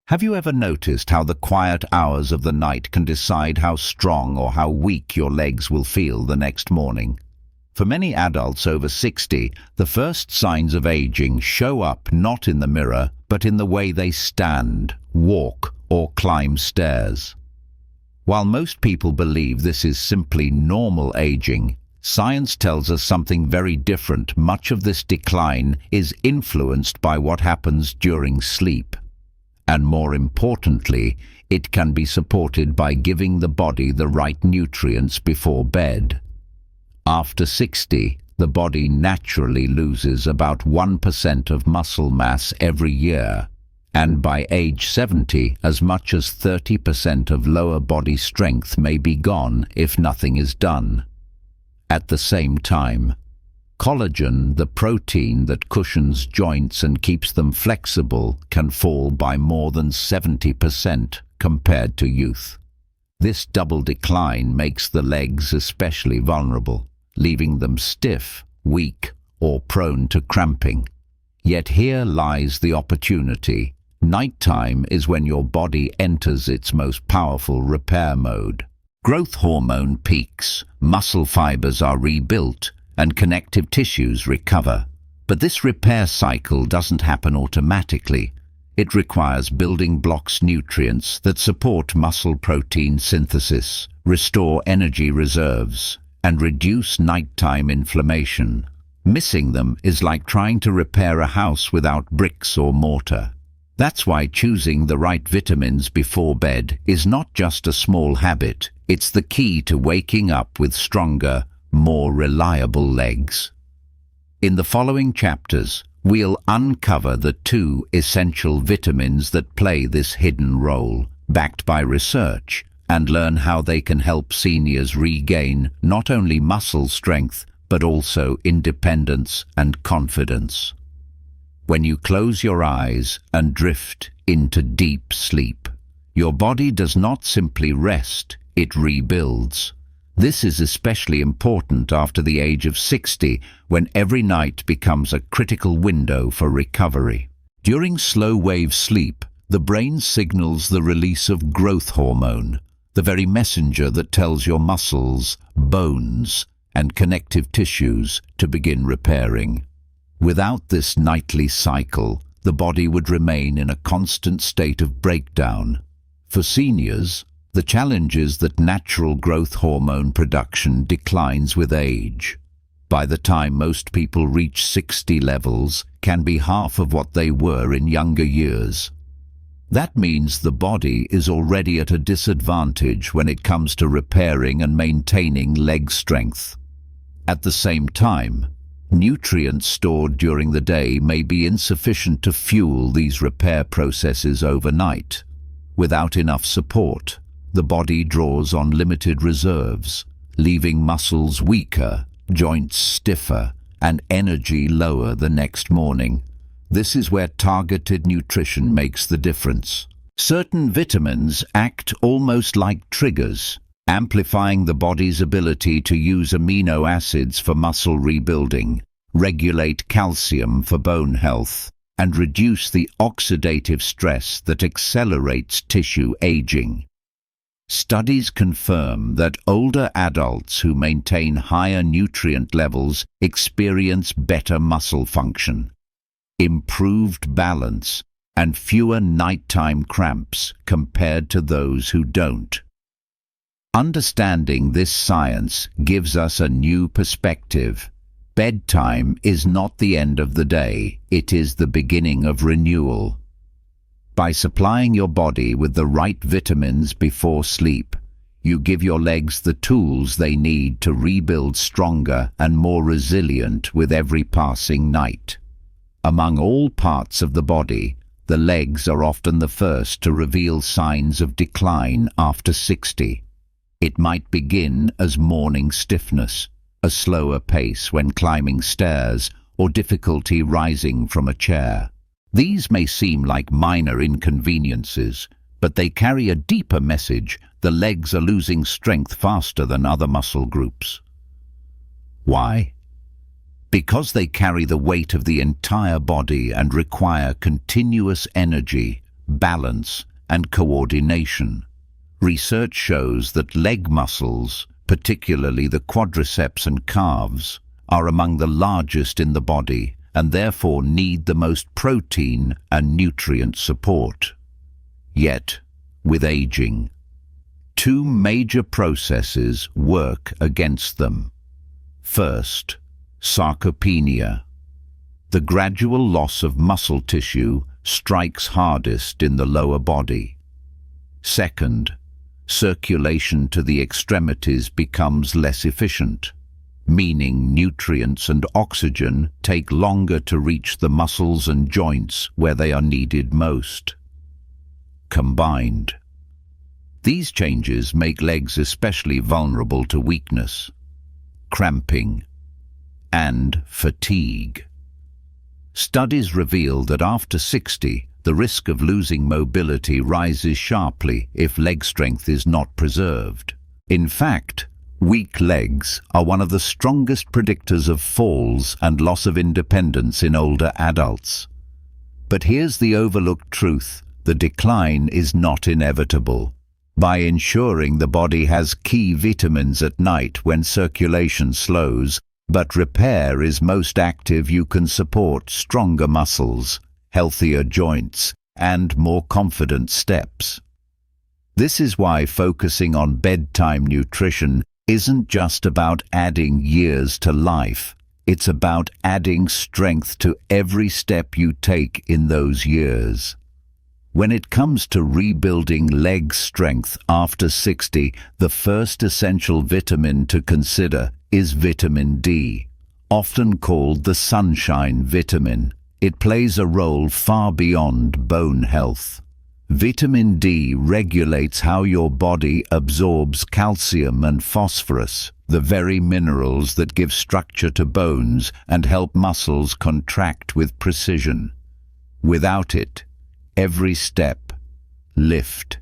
Have you ever noticed how the quiet hours of the night can decide how strong or how weak your legs will feel the next morning? For many adults over 60, the first signs of aging show up not in the mirror, but in the way they stand, walk, or climb stairs. While most people believe this is simply normal aging, science tells us something very different. Much of this decline is influenced by what happens during sleep. And more importantly, it can be supported by giving the body the right nutrients before bed. After 60, the body naturally loses about 1% of muscle mass every year, and by age 70, as much as 30% of lower body strength may be gone if nothing is done. At the same time, collagen, the protein that cushions joints and keeps them flexible, can fall by more than 70% compared to youth. This double decline makes the legs especially vulnerable, leaving them stiff, weak, or prone to cramping. Yet here lies the opportunity. Nighttime is when your body enters its most powerful repair mode. Growth hormone peaks, muscle fibers are rebuilt, and connective tissues recover. But this repair cycle doesn't happen automatically. It requires building blocks nutrients that support muscle protein synthesis, restore energy reserves, and reduce nighttime inflammation. Missing them is like trying to repair a house without bricks or mortar. That's why choosing the right vitamins before bed is not just a small habit, it's the key to waking up with stronger, more reliable legs. In the following chapters, we'll uncover the 2 essential vitamins that play this hidden role, backed by research, and learn how they can help seniors regain not only muscle strength, but also independence and confidence. When you close your eyes and drift into deep sleep, your body does not simply rest, it rebuilds. This is especially important after the age of 60, when every night becomes a critical window for recovery. During slow-wave sleep, the brain signals the release of growth hormone, the very messenger that tells your muscles, bones, and connective tissues to begin repairing. Without this nightly cycle, the body would remain in a constant state of breakdown. For seniors, the challenge is that natural growth hormone production declines with age. By the time most people reach 60, levels can be half of what they were in younger years. That means the body is already at a disadvantage when it comes to repairing and maintaining leg strength. At the same time, nutrients stored during the day may be insufficient to fuel these repair processes overnight. Without enough support, the body draws on limited reserves, leaving muscles weaker, joints stiffer, and energy lower the next morning. This is where targeted nutrition makes the difference. Certain vitamins act almost like triggers, amplifying the body's ability to use amino acids for muscle rebuilding, regulate calcium for bone health, and reduce the oxidative stress that accelerates tissue aging. Studies confirm that older adults who maintain higher nutrient levels experience better muscle function, improved balance, and fewer nighttime cramps compared to those who don't. Understanding this science gives us a new perspective. Bedtime is not the end of the day, it is the beginning of renewal. By supplying your body with the right vitamins before sleep, you give your legs the tools they need to rebuild stronger and more resilient with every passing night. Among all parts of the body, the legs are often the first to reveal signs of decline after 60. It might begin as morning stiffness, a slower pace when climbing stairs, or difficulty rising from a chair. These may seem like minor inconveniences, but they carry a deeper message. The legs are losing strength faster than other muscle groups. Why? Because they carry the weight of the entire body and require continuous energy, balance, and coordination. Research shows that leg muscles, particularly the quadriceps and calves, are among the largest in the body and therefore need the most protein and nutrient support. Yet, with aging, two major processes work against them. First, sarcopenia. The gradual loss of muscle tissue strikes hardest in the lower body. Second, circulation to the extremities becomes less efficient, meaning nutrients and oxygen take longer to reach the muscles and joints where they are needed most. Combined, these changes make legs especially vulnerable to weakness, cramping, and fatigue. Studies reveal that after 60, the risk of losing mobility rises sharply if leg strength is not preserved. In fact, weak legs are one of the strongest predictors of falls and loss of independence in older adults. But here's the overlooked truth: the decline is not inevitable. By ensuring the body has key vitamins at night when circulation slows, but repair is most active, you can support stronger muscles, healthier joints, and more confident steps. This is why focusing on bedtime nutrition isn't just about adding years to life. It's about adding strength to every step you take in those years. When it comes to rebuilding leg strength after 60, the first essential vitamin to consider is vitamin D, often called the sunshine vitamin. It plays a role far beyond bone health. Vitamin D regulates how your body absorbs calcium and phosphorus, the very minerals that give structure to bones and help muscles contract with precision. Without it, every step, lift,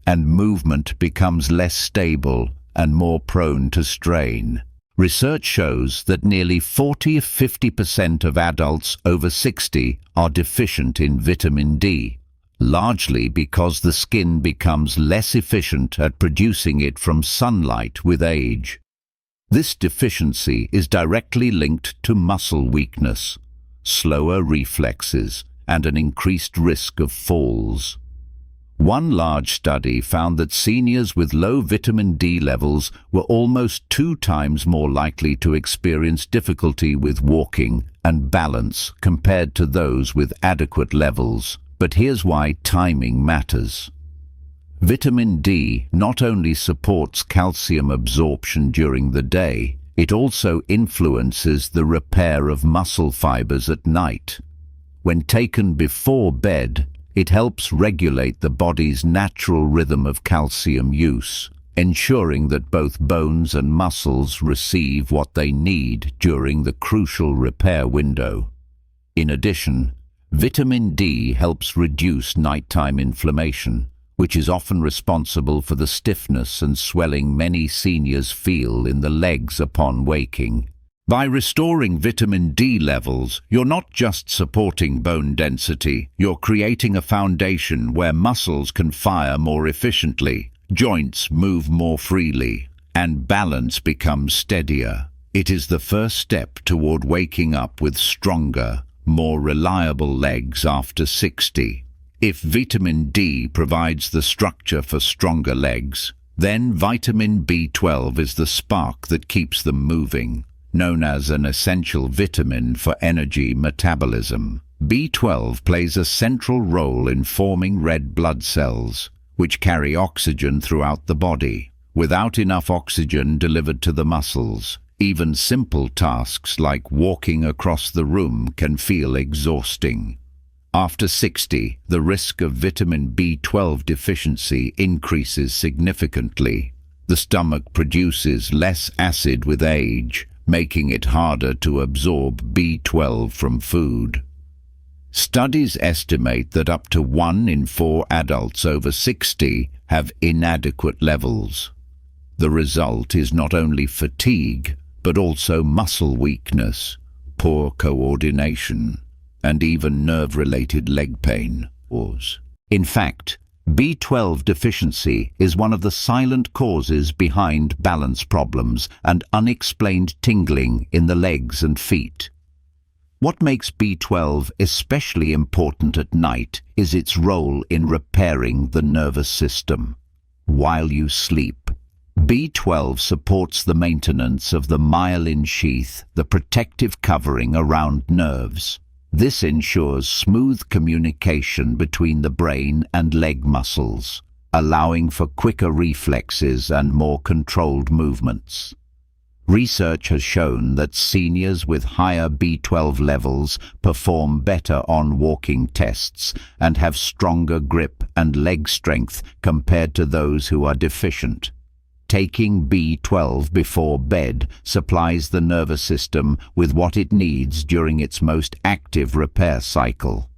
and movement becomes less stable and more prone to strain. Research shows that nearly 40–50% of adults over 60 are deficient in vitamin D, largely because the skin becomes less efficient at producing it from sunlight with age. This deficiency is directly linked to muscle weakness, slower reflexes, and an increased risk of falls. One large study found that seniors with low vitamin D levels were almost 2 times more likely to experience difficulty with walking and balance compared to those with adequate levels. But here's why timing matters. Vitamin D not only supports calcium absorption during the day, it also influences the repair of muscle fibers at night. When taken before bed, it helps regulate the body's natural rhythm of calcium use, ensuring that both bones and muscles receive what they need during the crucial repair window. In addition, vitamin D helps reduce nighttime inflammation, which is often responsible for the stiffness and swelling many seniors feel in the legs upon waking. By restoring vitamin D levels, you're not just supporting bone density, you're creating a foundation where muscles can fire more efficiently, joints move more freely, and balance becomes steadier. It is the first step toward waking up with stronger, more reliable legs after 60. If vitamin D provides the structure for stronger legs, then vitamin B12 is the spark that keeps them moving. Known as an essential vitamin for energy metabolism, B12 plays a central role in forming red blood cells, which carry oxygen throughout the body. Without enough oxygen delivered to the muscles, even simple tasks like walking across the room can feel exhausting. After 60, the risk of vitamin B12 deficiency increases significantly. The stomach produces less acid with age, making it harder to absorb B12 from food. Studies estimate that up to 1 in 4 adults over 60 have inadequate levels. The result is not only fatigue, but also muscle weakness, poor coordination, and even nerve-related leg pain. In fact, B12 deficiency is one of the silent causes behind balance problems and unexplained tingling in the legs and feet. What makes B12 especially important at night is its role in repairing the nervous system. While you sleep, B12 supports the maintenance of the myelin sheath, the protective covering around nerves. This ensures smooth communication between the brain and leg muscles, allowing for quicker reflexes and more controlled movements. Research has shown that seniors with higher B12 levels perform better on walking tests and have stronger grip and leg strength compared to those who are deficient. Taking B12 before bed supplies the nervous system with what it needs during its most active repair cycle.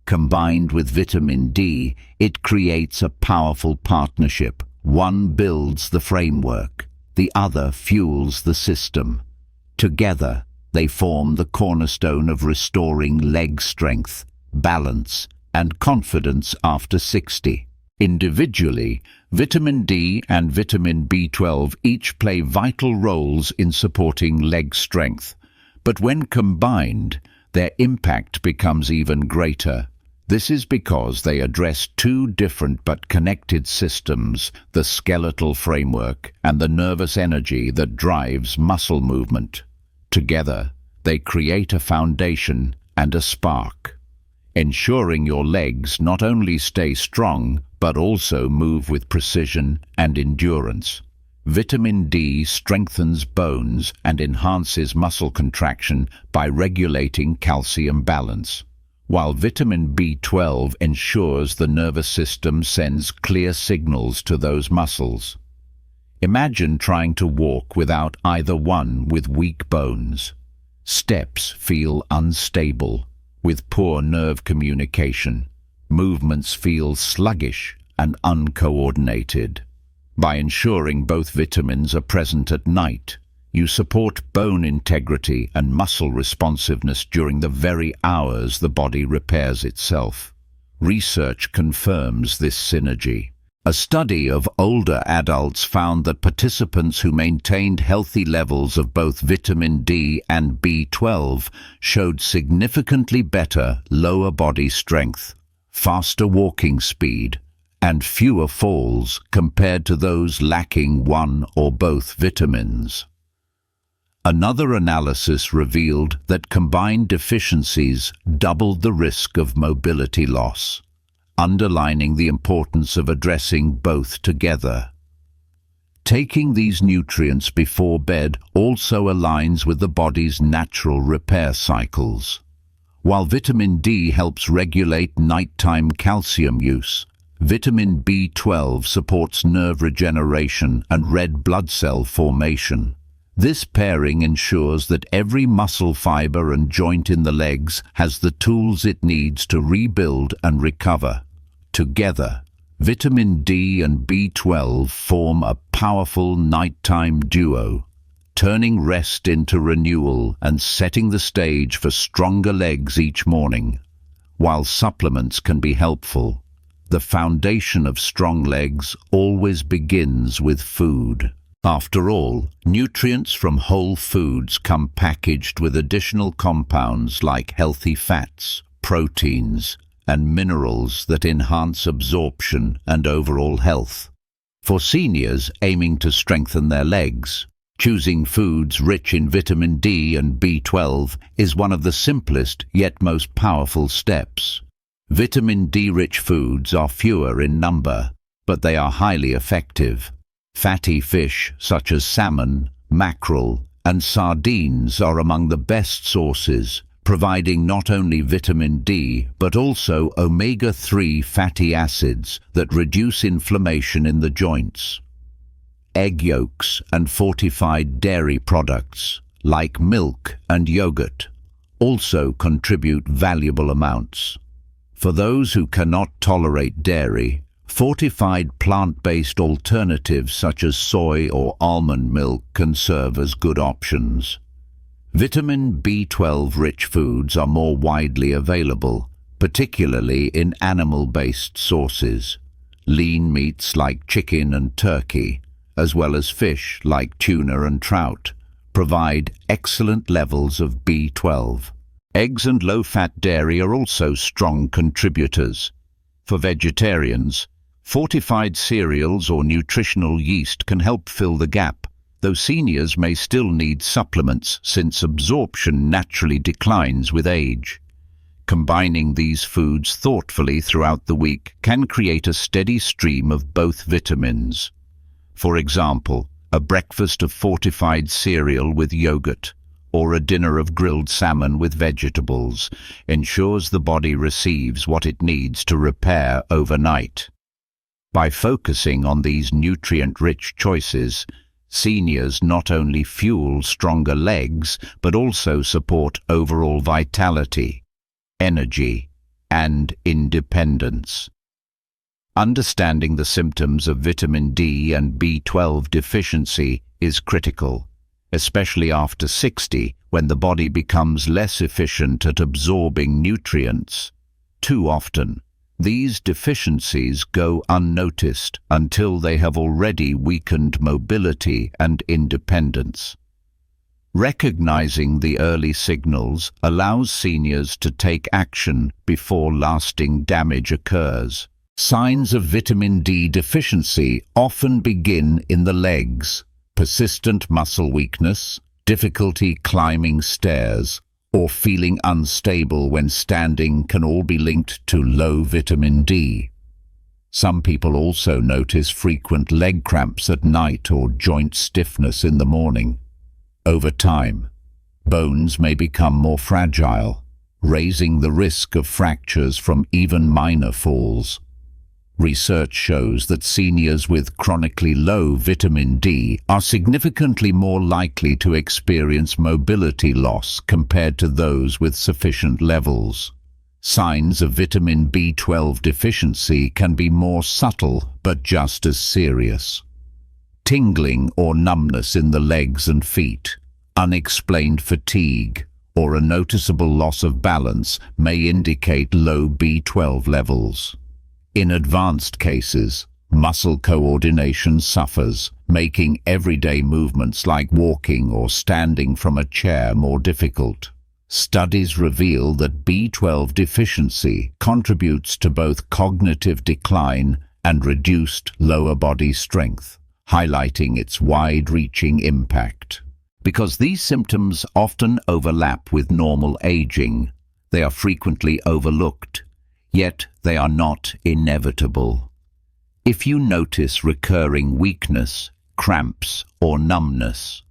Combined with vitamin D, it creates a powerful partnership. One builds the framework, the other fuels the system. Together, they form the cornerstone of restoring leg strength, balance, and confidence after 60. Individually, vitamin D and vitamin B12 each play vital roles in supporting leg strength, but when combined, their impact becomes even greater. This is because they address two different but connected systems, the skeletal framework and the nervous energy that drives muscle movement. Together, they create a foundation and a spark, ensuring your legs not only stay strong, but also move with precision and endurance. Vitamin D strengthens bones and enhances muscle contraction by regulating calcium balance, while vitamin B12 ensures the nervous system sends clear signals to those muscles. Imagine trying to walk without either one with weak bones. Steps feel unstable, with poor nerve communication. Movements feel sluggish and uncoordinated. By ensuring both vitamins are present at night, you support bone integrity and muscle responsiveness during the very hours the body repairs itself. Research confirms this synergy. A study of older adults found that participants who maintained healthy levels of both vitamin D and B12 showed significantly better lower body strength, faster walking speed, and fewer falls compared to those lacking one or both vitamins. Another analysis revealed that combined deficiencies doubled the risk of mobility loss, underlining the importance of addressing both together. Taking these nutrients before bed also aligns with the body's natural repair cycles. While vitamin D helps regulate nighttime calcium use, vitamin B12 supports nerve regeneration and red blood cell formation. This pairing ensures that every muscle fiber and joint in the legs has the tools it needs to rebuild and recover. Together, vitamin D and B12 form a powerful nighttime duo, turning rest into renewal and setting the stage for stronger legs each morning. While supplements can be helpful, the foundation of strong legs always begins with food. After all, nutrients from whole foods come packaged with additional compounds like healthy fats, proteins, and minerals that enhance absorption and overall health. For seniors aiming to strengthen their legs, choosing foods rich in vitamin D and B12 is one of the simplest yet most powerful steps. Vitamin D-rich foods are fewer in number, but they are highly effective. Fatty fish such as salmon, mackerel, and sardines are among the best sources, providing not only vitamin D but also omega-3 fatty acids that reduce inflammation in the joints. Egg yolks and fortified dairy products, like milk and yogurt, also contribute valuable amounts. For those who cannot tolerate dairy, fortified plant-based alternatives such as soy or almond milk can serve as good options. Vitamin B12-rich foods are more widely available, particularly in animal-based sources. Lean meats like chicken and turkey, as well as fish like tuna and trout, provide excellent levels of B12. Eggs and low-fat dairy are also strong contributors. For vegetarians, fortified cereals or nutritional yeast can help fill the gap, though seniors may still need supplements since absorption naturally declines with age. Combining these foods thoughtfully throughout the week can create a steady stream of both vitamins. For example, a breakfast of fortified cereal with yogurt or a dinner of grilled salmon with vegetables ensures the body receives what it needs to repair overnight. By focusing on these nutrient-rich choices, seniors not only fuel stronger legs but also support overall vitality, energy, and independence. Understanding the symptoms of vitamin D and B12 deficiency is critical, especially after 60, when the body becomes less efficient at absorbing nutrients. Too often, these deficiencies go unnoticed until they have already weakened mobility and independence. Recognizing the early signals allows seniors to take action before lasting damage occurs. Signs of vitamin D deficiency often begin in the legs. Persistent muscle weakness, difficulty climbing stairs, or feeling unstable when standing can all be linked to low vitamin D. Some people also notice frequent leg cramps at night or joint stiffness in the morning. Over time, bones may become more fragile, raising the risk of fractures from even minor falls. Research shows that seniors with chronically low vitamin D are significantly more likely to experience mobility loss compared to those with sufficient levels. Signs of vitamin B12 deficiency can be more subtle but just as serious. Tingling or numbness in the legs and feet, unexplained fatigue, or a noticeable loss of balance may indicate low B12 levels. In advanced cases, muscle coordination suffers, making everyday movements like walking or standing from a chair more difficult. Studies reveal that B12 deficiency contributes to both cognitive decline and reduced lower body strength, highlighting its wide-reaching impact. Because these symptoms often overlap with normal aging, they are frequently overlooked. Yet they are not inevitable. If you notice recurring weakness, cramps, or numbness,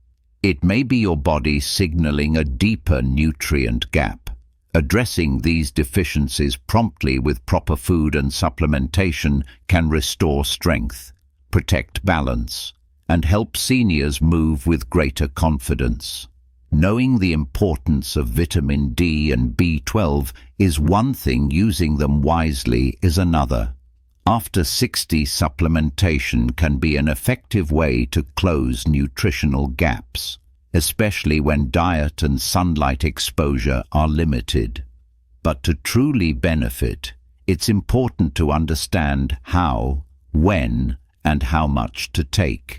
it may be your body signaling a deeper nutrient gap. Addressing these deficiencies promptly with proper food and supplementation can restore strength, protect balance, and help seniors move with greater confidence. Knowing the importance of vitamin D and B12 is one thing, using them wisely is another. After 60, supplementation can be an effective way to close nutritional gaps, especially when diet and sunlight exposure are limited. But to truly benefit, it's important to understand how, when, and how much to take.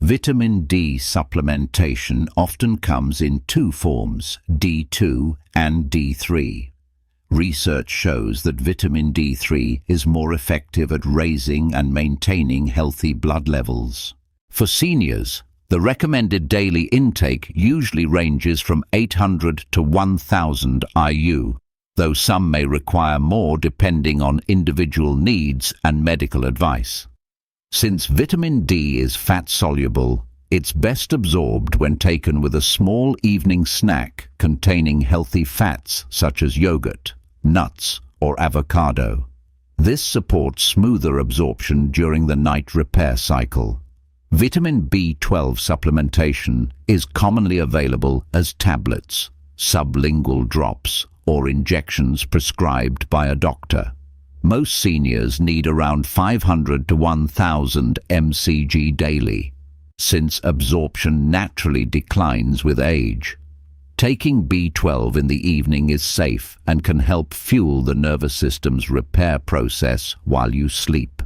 Vitamin D supplementation often comes in two forms, D2 and D3. Research shows that vitamin D3 is more effective at raising and maintaining healthy blood levels. For seniors, the recommended daily intake usually ranges from 800 to 1000 IU, though some may require more depending on individual needs and medical advice. Since vitamin D is fat-soluble, it's best absorbed when taken with a small evening snack containing healthy fats such as yogurt, nuts, or avocado. This supports smoother absorption during the night repair cycle. Vitamin B12 supplementation is commonly available as tablets, sublingual drops, or injections prescribed by a doctor. Most seniors need around 500 to 1000 mcg daily, since absorption naturally declines with age. Taking B12 in the evening is safe and can help fuel the nervous system's repair process while you sleep.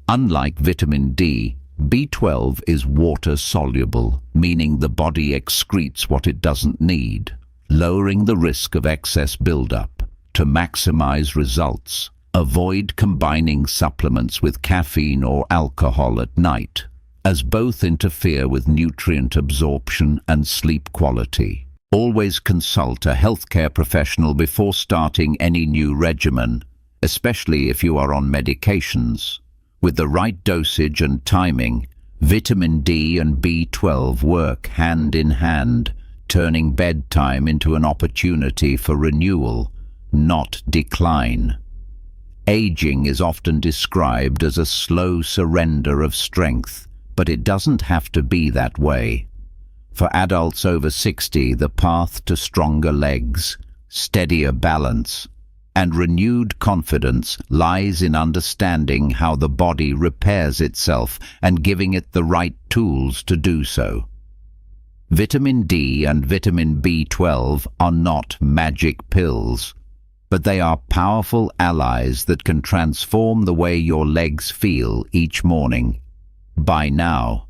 Unlike vitamin D, B12 is water-soluble, meaning the body excretes what it doesn't need, lowering the risk of excess buildup. To maximize results, avoid combining supplements with caffeine or alcohol at night, as both interfere with nutrient absorption and sleep quality. Always consult a healthcare professional before starting any new regimen, especially if you are on medications. With the right dosage and timing, vitamin D and B12 work hand in hand, turning bedtime into an opportunity for renewal, not decline. Aging is often described as a slow surrender of strength, but it doesn't have to be that way. For adults over 60, the path to stronger legs, steadier balance, and renewed confidence lies in understanding how the body repairs itself and giving it the right tools to do so. Vitamin D and vitamin B12 are not magic pills, but they are powerful allies that can transform the way your legs feel each morning. By now,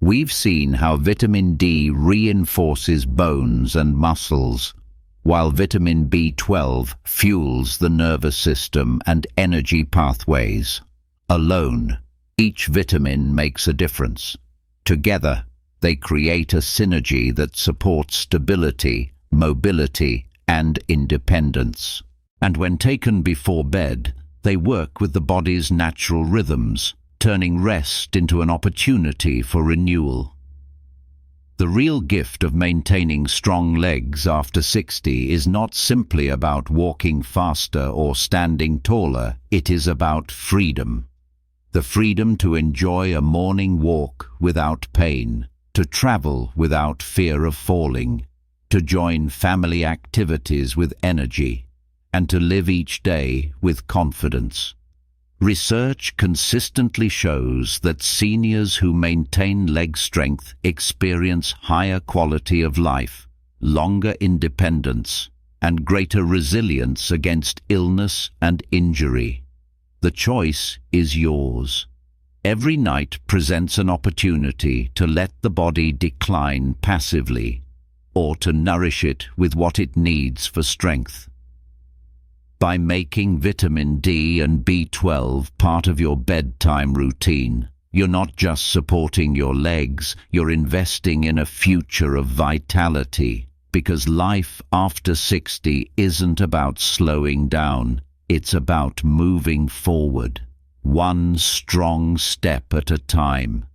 we've seen how vitamin D reinforces bones and muscles, while vitamin B12 fuels the nervous system and energy pathways. Alone, each vitamin makes a difference. Together, they create a synergy that supports stability, mobility, and independence. And when taken before bed, they work with the body's natural rhythms, turning rest into an opportunity for renewal. The real gift of maintaining strong legs after 60 is not simply about walking faster or standing taller, it is about freedom. The freedom to enjoy a morning walk without pain, to travel without fear of falling, to join family activities with energy, and to live each day with confidence. Research consistently shows that seniors who maintain leg strength experience higher quality of life, longer independence, and greater resilience against illness and injury. The choice is yours. Every night presents an opportunity to let the body decline passively, or to nourish it with what it needs for strength. By making vitamin D and B12 part of your bedtime routine, you're not just supporting your legs, you're investing in a future of vitality. Because life after 60 isn't about slowing down, it's about moving forward, one strong step at a time.